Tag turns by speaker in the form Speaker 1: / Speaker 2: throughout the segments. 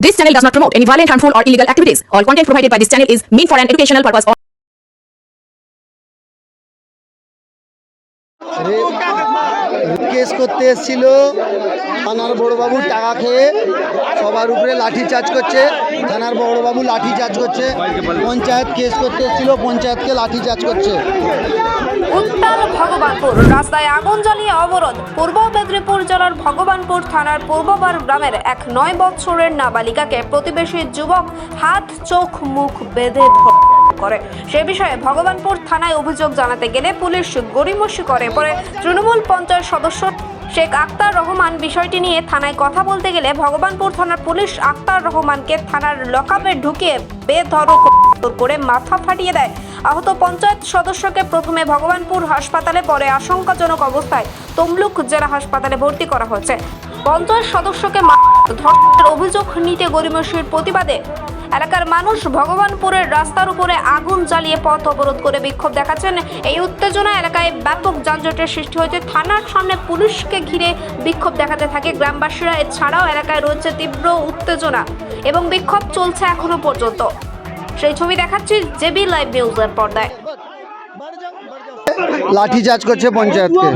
Speaker 1: This channel does not promote any violent, harmful, or illegal activities. All content provided by this channel is meant for an educational purpose.
Speaker 2: Case করতে এসেছিল থানার বড়বাবু টাকা খেয়ে সবার উপরে লাঠি চার্জ করছে। থানার বড়বাবু লাঠি চার্জ করছে। পঞ্চায়েত কেস করতে এসেছিল, পঞ্চায়েতকে লাঠি চার্জ করছে।
Speaker 3: উত্তাল ভগবানপুর রাস্তায় আগুন জ্বালিয়ে অবরোধ। পূর্ব মেদিনীপুর জেলার ভগবানপুর থানার পূর্ববার গ্রামের এক 9 বছরের নাবালিকাকে প্রতিবেশী যুবক হাত চোখ মুখ বেঁধে করে। সে বিষয়ে ভগবানপুর থানায় অভিযোগ জানাতে গেলে পুলিশ গড়িমসি করে। পরে তৃণমূল পঞ্চায়েত সদস্য শেখ আক্তার রহমান বিষয়টি নিয়ে থানায় কথা বলতে গেলে ভগবানপুর থানার পুলিশ আক্তার রহমানকে থানার লকআপে ঢুকিয়ে বেধড়ক করে মাথা ফাটিয়ে দেয়। আহত পঞ্চায়েত সদস্যকে প্রথমে ভগবানপুর হাসপাতালে, পরে আশঙ্কাজনক অবস্থায় তমলুক জেলা হাসপাতালে ভর্তি করা হয়েছে। পঞ্চায়েত সদস্যকে ধর্ষণের অভিযোগ নিতে গড়িমসির প্রতিবাদে এলাকার মানুষ ভগবানপুরের রাস্তার উপরে আগুন জ্বালিয়ে পথ অবরোধ করে বিক্ষোভ দেখাচ্ছেন। এই উত্তেজনা এলাকায় ব্যাপক যানজটের সৃষ্টি হয়েছে। থানার সামনে পুলিশকে ঘিরে বিক্ষোভ দেখাতে থাকে গ্রামবাসীরা। এছাড়াও এলাকায় রয়েছে তীব্র উত্তেজনা এবং বিক্ষোভ চলছে এখনো পর্যন্ত। সেই ছবি দেখাচ্ছি জেবি লাইভ নিউজের পর্দায়।
Speaker 2: লাঠি চার্জ করছে পঞ্চায়েতকে।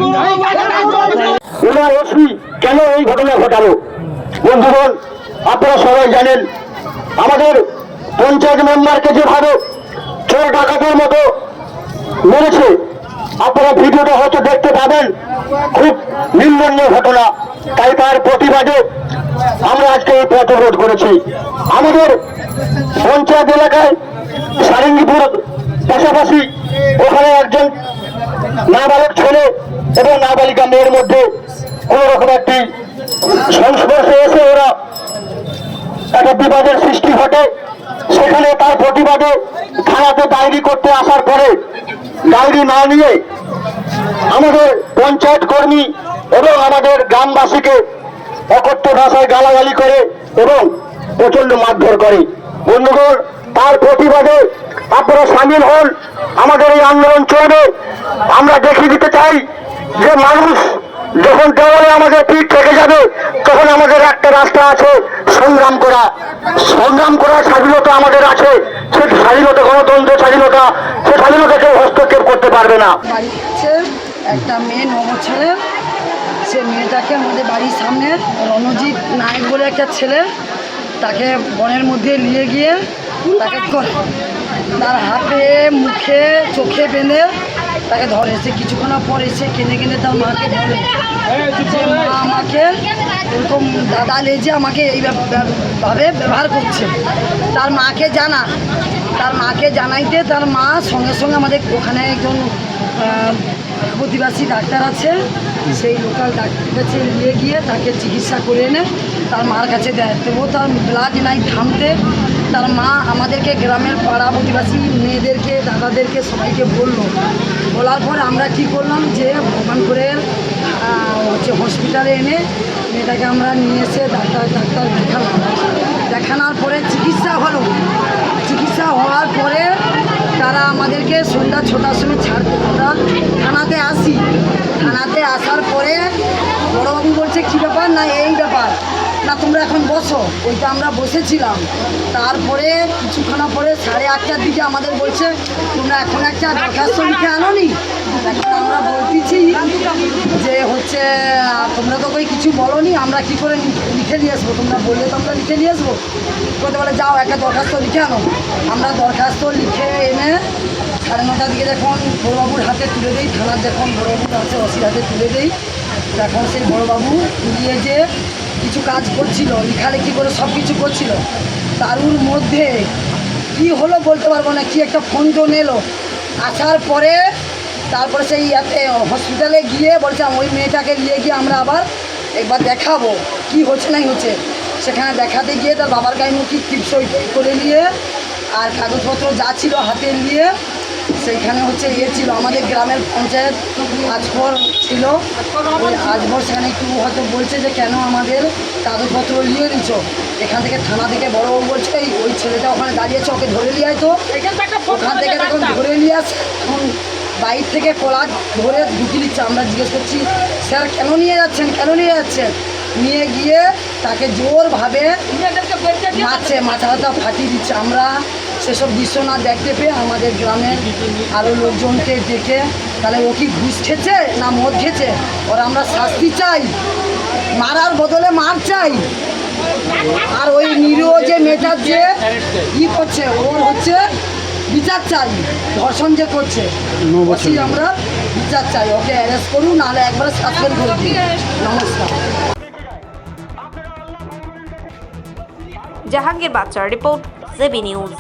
Speaker 4: কেন এই ঘটনা ঘটালো? বন্ধুগণ, আপনারা সবাই জানেন আমাদের পঞ্চায়েত মেম্বারকে যেভাবে চোর ডাকাতের মতো মেরেছে, আপনারা ভিডিওটা হয়তো দেখতে পাবেন। খুব নিন্দনীয় ঘটনা। তাই তার প্রতিবাদে আমরা আজকে এই পথ অবরোধ করেছি। আমাদের পঞ্চায়েত এলাকায় সারেঙ্গিপুর পাশাপাশি ওখানে একজন নাবালক ছেলে এবং নাবালিকা মেয়ের মধ্যে কোন রকম একটি সংস্পর্শে এসে ওরা একটা বিবাদের সৃষ্টি ঘটে। সেখানে তার প্রতিবাদে থানাতে ডায়েরি করতে আসার পরে ডায়েরি না নিয়ে আমাদের পঞ্চায়েত কর্মী এবং আমাদের গ্রামবাসীকে অকথ্য ভাষায় গালাগালি করে এবং প্রচন্ড মারধর করে। বন্ধুগণ, তার প্রতিবাদে আপনারা সামিল হন। আমাদের এই আন্দোলন চলবে। আমরা দেখিয়ে দিতে চাই যে মানুষ যখন দেওয়ালে আমাদের পিঠ থেকে যাবে, তখন আমাদের একটা রাস্তা আছে, সংগ্রাম করা। সংগ্রাম করার স্বাধীনতা আমাদের আছে। সে স্বাধীনতা, গণতন্ত্র স্বাধীনতা, সে স্বাধীনতা কেউ হস্তক্ষেপ করতে পারবে না।
Speaker 5: বাড়িতে একটা মেয়ে 9 বছরের, সে মেয়েটাকে আমাদের বাড়ির সামনে রণজিৎ নায়ক বলে একটা ছেলে, তাকে বনের মধ্যে নিয়ে গিয়ে তাকে তার হাতে মুখে চোখে বেঁধে তাকে ধরে। সে কিছুক্ষণ পর এসে কেঁদে কেঁদে তার মাকে ধরে যে মা আমাকে এরকম দাদা লেজে আমাকে এইভাবে ব্যবহার করছে। তার মাকে জানাইতে তার মা সঙ্গে সঙ্গে আমাদের ওখানে একজন প্রতিবাসী ডাক্তার আছে, সেই লোকাল ডাক্তারের কাছে নিয়ে গিয়ে তাকে চিকিৎসা করে এনে তার মার কাছে দেয়। তবুও তার ব্লাড নাই থামতে তার মা আমাদেরকে গ্রামের পাড়া প্রতিবাসী মেয়েদেরকে, দাদাদেরকে সবাইকে বলার পর আমরা কি করলাম যে ভগবানপুরের হসপিটালে এনে মেয়েটাকে আমরা নিয়ে এসে ডাক্তার দেখানোর পরে চিকিৎসা হওয়ার পরে তারা আমাদেরকে সন্ধ্যা 6টার সময় ছাড়তে, আমরা থানাতে আসি। থানাতে আসার পরে বড়বাবু বলছে কী ব্যাপার, না এই ব্যাপার, না তোমরা এখন বসো। ওইটা আমরা বসেছিলাম। তারপরে কিছুক্ষণ পরে 8:30টার দিকে আমাদের বলছে তোমরা এখন একটা দরখাস্ত লিখে আনোনি। এখন আমরা বলতেছি যে হচ্ছে তোমরা তো কই কিছু বলোনি, আমরা কি করে লিখে নিয়ে আসবো? তোমরা বললে তো আমরা লিখে নিয়ে আসবো। বলতে বলে যাও একটা দরখাস্ত লিখে আনো। আমরা দরখাস্ত লিখে এনে 9:30টার দিকে যখন বড়বাবুর হাতে তুলে দিই, থানার যখন বড়বাবুর হাতে ওসির হাতে তুলে দিই, তখন সেই বড়বাবু তুলিয়ে যে কিছু কাজ করছিল, লেখালেখি করে সব কিছু করছিল। তারুর মধ্যে কি হলো বলতে পারবো না, কি একটা ফোন টোন এলো। আসার পরে তারপরে সেই হসপিটালে গিয়ে বলছে ওই মেয়েটাকে নিয়ে গিয়ে আমরা আবার একবার দেখাবো কি হচ্ছে নাই হচ্ছে। সেখানে দেখাতে গিয়ে তার বাবার গায়ে মুখি টিপসই করে নিয়ে আর কাগজপত্র যা ছিল হাতে নিয়ে সেইখানে হচ্ছে ছিল আমাদের গ্রামের পঞ্চায়েত আজভর ছিল। ওই আজভর সেখানে একটু হয়তো বলছে যে কেন আমাদের কাগজপত্র নিয়ে নিচ্ছ। এখান থেকে থানা থেকে বড়বাবু বলছে ওই ছেলেটা ওখানে দাঁড়িয়েছে, ওকে ধরে নিয়ে আয়। তো ওখান থেকে যখন ধরে নিয়ে আসে তখন বাইর থেকে কলা ধরে ঢুকিয়ে দিচ্ছে। আমরা জিজ্ঞেস করছি স্যার কেন নিয়ে যাচ্ছেন, নিয়ে গিয়ে তাকে জোরভাবে মারছে, মাথাটা ফাটিয়ে দিচ্ছে। আমরা সেসব দৃশ্য না দেখতে পেয়ে আমাদের গ্রামের আরও লোকজনকে দেখে, তাহলে ও কি ঘুষ খেছে না মদ খেছে, ওর আমরা শাস্তি চাই, মারার বদলে মার চাই। আর ওই নিরীহ যে মেয়েটার যে করছে, ওর হচ্ছে বিচার চাই। ধর্ষণ যে করছে ওকেই আমরা বিচার চাই, ওকে অ্যারেস্ট করুন, নাহলে একবারে সাসপেন্ড করে দিন। নমস্কার।
Speaker 3: জাহাঙ্গীর বাচ্চার রিপোর্ট, জেবি নিউজ।